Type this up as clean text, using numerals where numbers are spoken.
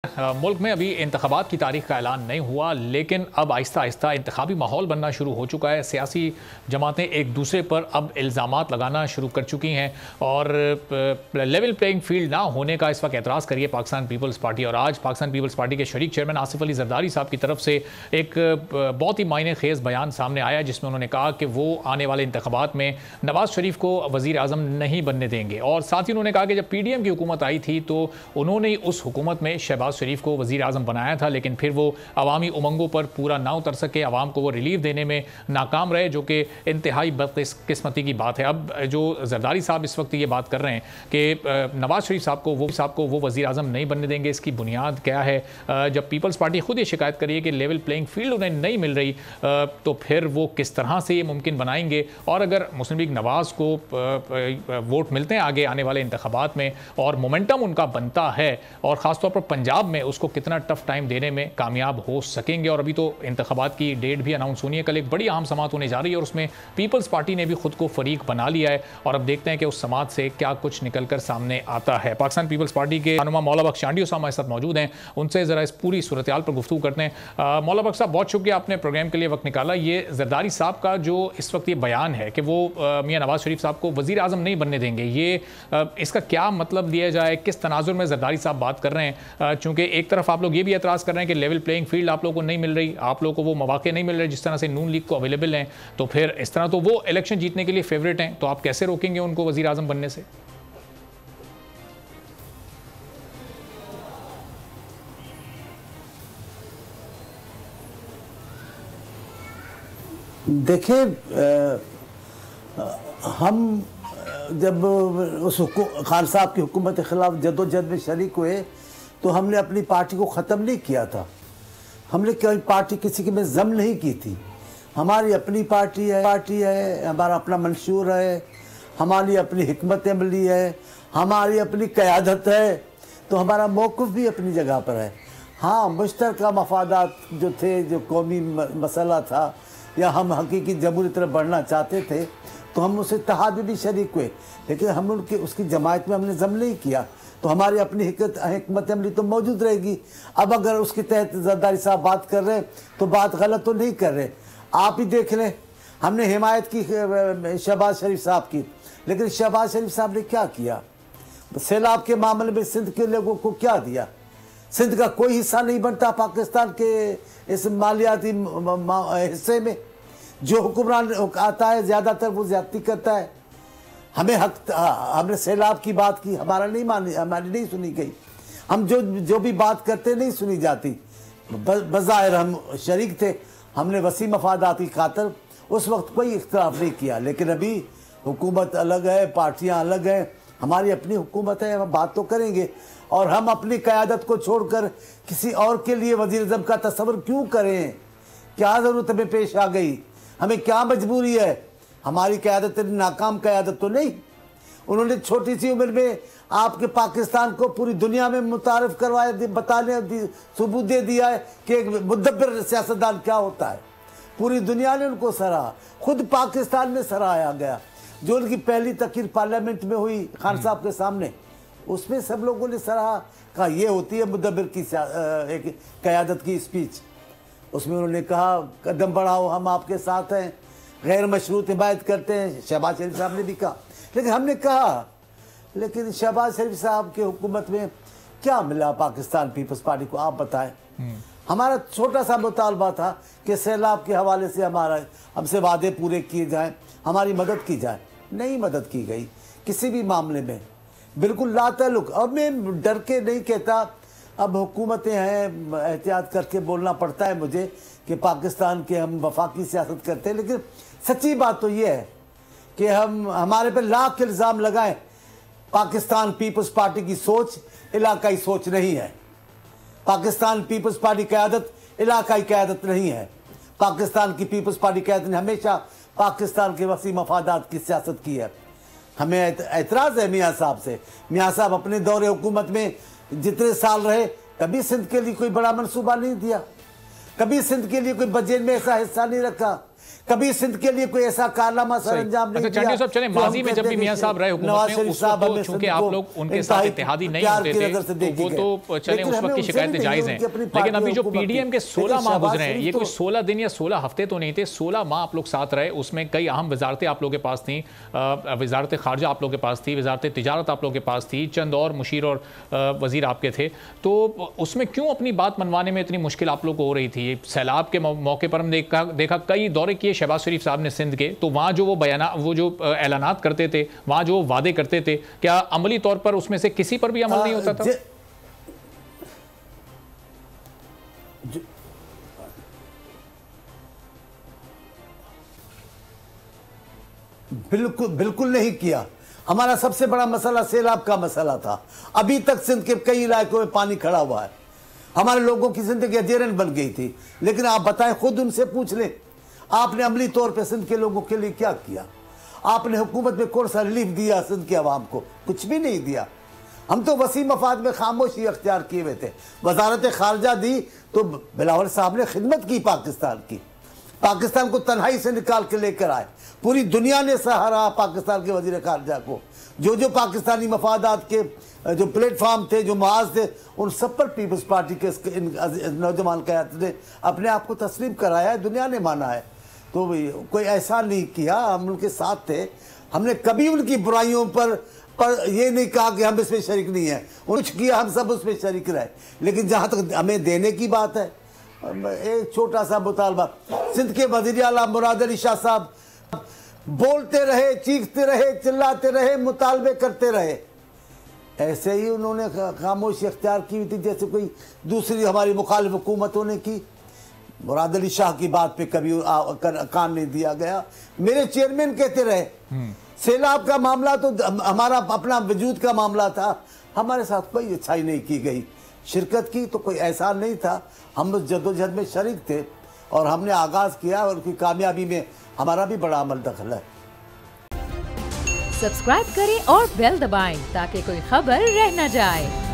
मुल्क में अभी इंतखाबात की तारीख का ऐलान नहीं हुआ, लेकिन अब आहिस्ता आहिस्ता इंतखाबी माहौल बनना शुरू हो चुका है। सियासी जमातें एक दूसरे पर अब इल्ज़ामात लगाना शुरू कर चुकी हैं और लेवल प्लेइंग फील्ड ना होने का इस वक्त एतराज़ करिए पाकिस्तान पीपल्स पार्टी। और आज पाकिस्तान पीपल्स पार्टी के शरीक चेयरमैन आसिफ अली जरदारी साहब की तरफ से एक बहुत ही मायने खेज़ बयान सामने आया, जिसमें उन्होंने कहा कि वो आने वाले इंतखाबात में नवाज़ शरीफ को वज़ीर आज़म नहीं बनने देंगे। और साथ ही उन्होंने कहा कि जब PDM की हुकूमत आई थी तो उन्होंने उस हुकूमत में शहबाज शरीफ को वज़ीर आज़म बनाया था, लेकिन फिर वो अवामी उमंगों पर पूरा ना उतर सके, आवाम को वो रिलीफ देने में नाकाम रहे, जो कि इंतहाई बदकिस्मती की बात है। अब जो जरदारी साहब इस वक्त ये बात कर रहे हैं कि नवाज़ शरीफ साहब को वो वज़ीर आज़म नहीं बनने देंगे, इसकी बुनियाद क्या है? जब पीपल्स पार्टी खुद ये शिकायत करी है कि लेवल प्लेइंग फील्ड उन्हें नहीं मिल रही, तो फिर वो किस तरह से ये मुमकिन बनाएंगे? और अगर मुस्लिम लीग नवाज़ को वोट मिलते हैं आगे आने वाले इंतखाबात में और मोमेंटम उनका बनता है, और ख़ासतौर पर पंजाब में उसको कितना टफ टाइम देने में कामयाब हो सकेंगे। और अभी तो इंतखाबात की डेट भी अनाउंस होनी है, कल एक बड़ी अहम समात होने जा रही है और उसमें पीपल्स पार्टी ने भी खुद को फरीक बना लिया है और अब देखते हैं कि उस समात से क्या कुछ निकल कर सामने आता है। पाकिस्तान पीपल्स पार्टी के रहनुमा मौला बख्श चांडियो साहब हमारे साथ मौजूद हैं, उनसे ज़रा इस पूरी सूरत हाल पर गुफ्तगू करते हैं। मौला बख्श साहब, बहुत शुक्रिया आपने प्रोग्राम के लिए वक्त निकाला। ये जरदारी साहब का जो इस वक्त ये बयान है कि वो मियाँ नवाज़ शरीफ साहब को वज़ीर आज़म नहीं बनने देंगे, ये इसका क्या मतलब दिया जाए? किस तनाजुर में जरदारी साहब बात कर रहे हैं? चूँकि एक तरफ आप लोग ये भी एतराज़ कर रहे हैं कि लेवल प्लेइंग फील्ड आप लोगों को नहीं मिल रही, आप लोगों को वो मौके नहीं मिल रहे जिस तरह से नून लीग को अवेलेबल हैं, तो फिर इस तरह तो वो इलेक्शन जीतने के लिए फेवरेट हैं, तो आप कैसे रोकेंगे उनको वज़ीर आज़म बनने से? देखिए, हम जब उस खान साहब की हुकूमत के ख़िलाफ़ जदोजहद में शरीक हुए तो हमने अपनी पार्टी को ख़त्म नहीं किया था। हमने कोई पार्टी किसी की में ज़म नहीं की थी। हमारी अपनी पार्टी है, हमारा अपना मंशूर है, हमारी अपनी हिकमत अमली है, हमारी अपनी क़यादत है, तो हमारा मौक़िफ़ भी अपनी जगह पर है। हाँ, मुश्तरका मफादात जो थे, जो कौमी मसला था, या हम हकीकी जमहूरी तरफ बढ़ना चाहते थे, तो हम उस इत्तेहाद में भी शरीक हुए, लेकिन हम उसकी जमायत में हमने ज़म नहीं किया, तो हमारी अपनी हिकमत अमली तो मौजूद रहेगी। अब अगर उसके तहत जरदारी साहब बात कर रहे हैं तो बात गलत तो नहीं कर रहे। आप ही देख लें, हमने हिमायत की शहबाज शरीफ साहब की, लेकिन शहबाज शरीफ साहब ने क्या किया? सैलाब के मामले में सिंध के लोगों को क्या दिया? सिंध का कोई हिस्सा नहीं बनता पाकिस्तान के इस मालियाती हिस्से में। जो हुक्मरान आता है ज़्यादातर वो ज़्यादती करता है। हमने सैलाब की बात की, हमारी नहीं सुनी गई। हम जो भी बात करते नहीं सुनी जाती। बज़ाहिर हम शरीक थे, हमने वसी मफादात की खातिर उस वक्त कोई इख्तिलाफ नहीं किया, लेकिन अभी हुकूमत अलग है, पार्टियां अलग हैं, हमारी अपनी हुकूमत है, हम बात तो करेंगे। और हम अपनी क़यादत को छोड़कर किसी और के लिए वज़ीर आज़म का तस्वर क्यों करें? क्या ज़रूरत हमें पेश आ गई? हमें क्या मजबूरी है? हमारी क़यादत नाकाम क़यादत तो नहीं। उन्होंने छोटी सी उम्र में आपके पाकिस्तान को पूरी दुनिया में मुतारिफ करवाया, बताने सबूत दे दिया है कि एक मुदब्बिर सियासतदान क्या होता है। पूरी दुनिया ने उनको सराहा, खुद पाकिस्तान में सराहाया गया। जो उनकी पहली तकरीर पार्लियामेंट में हुई खान साहब के सामने, उसमें सब लोगों ने सराहा, कहा ये होती है मुदब्बिर की एक क़यादत की स्पीच। उसमें उन्होंने कहा कदम बढ़ाओ, हम आपके साथ हैं, गैर मशरूत हिमायत करते हैं। शहबाज शरीफ साहब ने भी कहा, लेकिन हमने कहा, लेकिन शहबाज शरीफ साहब की हुकूमत में क्या मिला पाकिस्तान पीपल्स पार्टी को? आप बताएं। हमारा छोटा सा मुतालबा था कि सैलाब के हवाले से हमसे वादे पूरे किए जाएं, हमारी मदद की जाए। नहीं मदद की गई किसी भी मामले में, बिल्कुल लाताल्लुक। अब मैं डर के नहीं कहता, अब हुकूमतें हैं, एहतियात करके बोलना पड़ता है मुझे कि पाकिस्तान के हम वफाकी सियासत करते हैं, लेकिन सच्ची बात तो ये है कि हमारे पे लाख इल्ज़ाम लगाएं, पाकिस्तान पीपल्स पार्टी की सोच इलाकाई सोच नहीं है। पाकिस्तान पीपल्स पार्टी क़यादत इलाकाई क़यादत नहीं है। पाकिस्तान की पीपल्स पार्टी क़यादत ने हमेशा पाकिस्तान के वसी मफादात की सियासत की है। हमें एतराज़ है मियाँ साहब से। मियाँ साहब अपने दौरे हुकूमत में जितने साल रहे, कभी सिंध के लिए कोई बड़ा मनसूबा नहीं दिया, कभी सिंध के लिए कोई बजट में ऐसा हिस्सा नहीं रखा, कभी सिंध के लिए कोई ऐसा कारनामा सर अंजाम नहीं दिया। चंडी साहब चले, माजी में जब भी मियां साहब रहे हुकूमत में, उस वक्त चूंकि आप लोग उनके साथ इत्तेहादी नहीं होते थे, तो वो तो चले उस वक्त की शिकायतें जायज हैं, लेकिन अभी जो पीडीएम के 16 माह गुजरे हैं, ये कोई 16 दिन या 16 हफ्ते तो नहीं थे, 16 माह आप लोग साथ रहे, उसमें कई अहम वजारतें आप लोगों के पास थी, वजारत खारजा आप लोगों के पास थी, वजारत तिजारत आप लोगों के पास थी, चंद और मुशीर और वजीर आपके थे, तो उसमें क्यों अपनी बात मनवाने में इतनी मुश्किल आप लोग को हो रही थी? सैलाब के मौके पर हम देखा कई दौरे किए शहबाज शरीफ साहब ने सिंध के, तो वहाँ जो वो जो ऐलानात करते थे, वहाँ जो वादे करते थे, क्या अमली तौर पर उसमें से किसी पर भी अमल नहीं होता था? बिल्कुल बिल्कुल नहीं किया। हमारा सबसे बड़ा मसला सैलाब का मसला था। अभी तक सिंध के कई इलाकों में पानी खड़ा हुआ है, हमारे लोगों की जिंदगी अजेरन बन गई थी। लेकिन आप बताएं, खुद उनसे पूछ लें, आपने अमली तौर पर सिंध के लोगों के लिए क्या किया? आपने हुकूमत में कौन सा रिलीफ दिया सिंध के अवाम को? कुछ भी नहीं दिया। हम तो वसी मफाद में खामोशी अख्तियार किए हुए थे। वजारत खारजा दी तो बिलावल साहब ने खिदमत की पाकिस्तान की, पाकिस्तान को तन्हाई से निकाल के लेकर आए। पूरी दुनिया ने सहारा पाकिस्तान के वजीर खारजा को। जो पाकिस्तानी मफादात के जो प्लेटफॉर्म थे, जो महाज थे, उन सब पर पीपल्स पार्टी के नौजवान क़यादत ने अपने आप को तस्लीम कराया है, दुनिया ने माना है। तो कोई ऐसा नहीं किया, हम उनके साथ थे। हमने कभी उनकी बुराइयों पर ये नहीं कहा कि हम इसमें शरीक नहीं है। कुछ किया, हम सब उसमें शरीक रहे। लेकिन जहाँ तक हमें देने की बात है, एक छोटा सा मुतालबा, सिंध के वज़ीर आला मुराद अली शाह साहब बोलते रहे, चीखते रहे, चिल्लाते रहे, मुतालबे करते रहे। ऐसे ही उन्होंने खामोशी अख्तियार की हुई थी जैसे कोई दूसरी हमारी मुखालिफ हुकूमतों ने की। मुराद अली शाह की बात पे कभी कान नहीं दिया गया। मेरे चेयरमैन कहते रहे, सैलाब का मामला तो हमारा अपना वजूद का मामला था, हमारे साथ कोई अच्छाई नहीं की गई। शिरकत की तो कोई ऐसा नहीं था, हम उस जद्दोजहद में शरीक थे और हमने आगाज़ किया और उसकी कामयाबी में हमारा भी बड़ा अमल दखल है। सब्सक्राइब करें और बेल दबाएं ताकि कोई खबर रह न जाए।